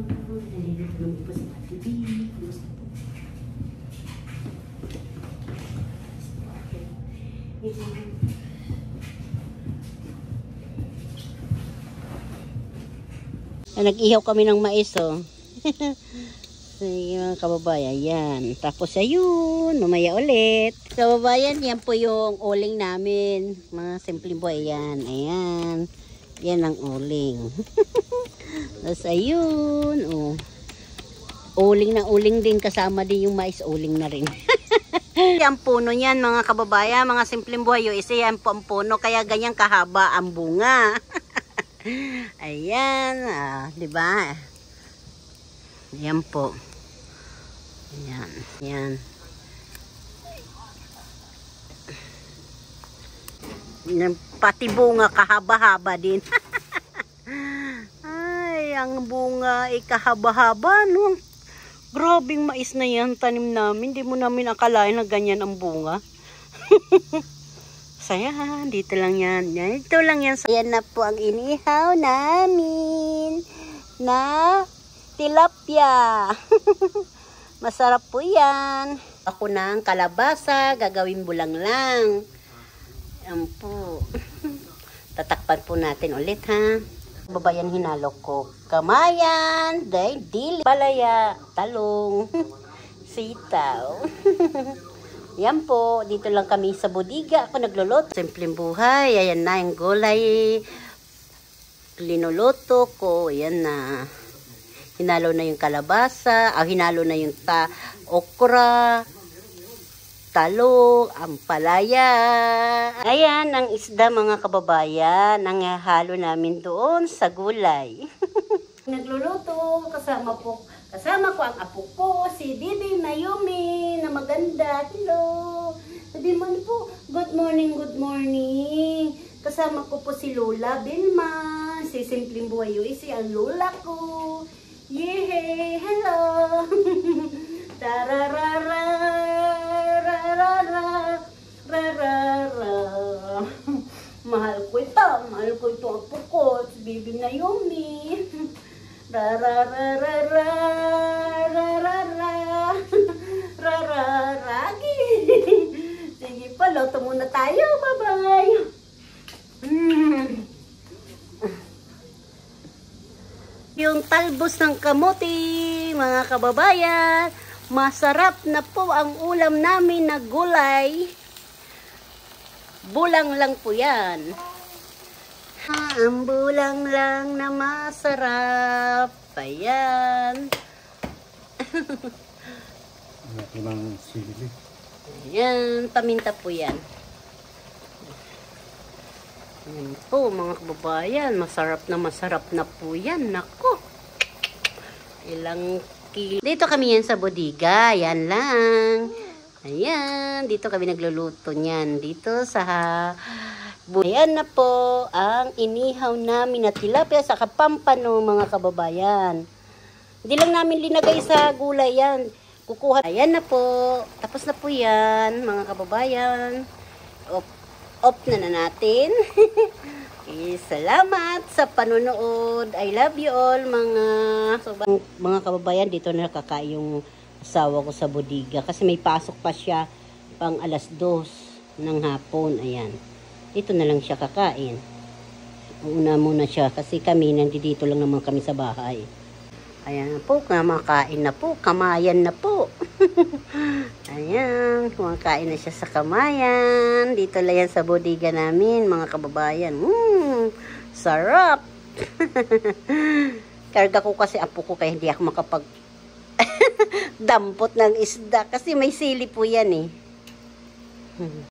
Nalilito naman po si Ate B. Kumusta po? Nag-ihaw kami ng mais, oh. Sige mga kababayan, yan. Tapos ayun, mamaya ulit. Kababayan, yan po yung uling namin. Mga simpleng buhay, yan. Ayan. Yan ang uling. Tapos ayun, oh. Uling na uling din, kasama din yung mais, uling na rin. Ang puno niyan mga kababayan, mga simpleng buhay, yung isa yan po ang puno, kaya ganyan kahaba ang bunga. Ayan, di ba? Ayan po. Ayan, ayan. Pati bunga kahaba-haba din. Ay, ang bunga ay kahaba-haba, no? Grabing mais na yan, tanim namin. Hindi mo namin akalain na ganyan ang bunga. Saya, dito lang yan. Dito lang yan. Ayan na po ang inihaw namin na tilapia. Masarap po yan. Ako ng kalabasa, gagawin bulang lang. Ayan po. Tatakpan po natin ulit, ha. Babayan, hinalo ko kamayan, dili, palaya, talong, sitaw. Yan po, dito lang kami sa bodega. Ako nagluluto. Simpleng buhay. Ayan na yung gulay. Linuluto ko. Ayan na. Hinalo na yung kalabasa. Hinalo na yung okra, talong, ampalaya. Ayan ang isda mga kababayan. Ang halo namin doon sa gulay. Nagluluto kasama ko ang apo ko, si Bibi Mayumi, na maganda. Hello. Sabi mo po, good morning, good morning. Kasama ko po si Lola Vilma, si Simpleng Buhay si ang lola ko. Yehey, hello. Tararara, rarara, rarara. Mahal ko ito ang apo ko, si Bibi Mayumi. Rararagi. Sige pa, loto muna tayo. Bye-bye. Yung talbos ng kamote, mga kababayan. Masarap na po ang ulam namin na gulay. Bulang lang po yan. Ang bulang lang na masarap. Ayan. Walang sili. Ayan, paminta po yan. Ayan po mga kababayan. Masarap na po yan. Nako. Ilang kilo. Dito kami yan sa bodega. Ayan lang. Ayan. Dito kami nagluluto niyan. Dito sa ayan na po ang inihaw namin na tilapia sa kapampano mga kababayan. Hindi lang namin linagay sa gulay yan. Kukuha. Ayan na po. Tapos na po yan mga kababayan. Off na natin. Salamat sa panonood. I love you all mga kababayan. Dito na nakakain yung asawa ko sa bodega. Kasi may pasok pa siya pang 2:00 ng hapon. Ayan. Dito na lang siya kakain. Una muna siya kasi kami nandito lang naman kami sa bahay. Ayan po, kumakain na po. Kamayan na po. Ayan, kumakain na siya sa kamayan. Dito lang yan sa bodega namin, mga kababayan. Sarap. Karga ko kasi apo ko kaya hindi ako makapag dampot ng isda kasi may sili po yan eh.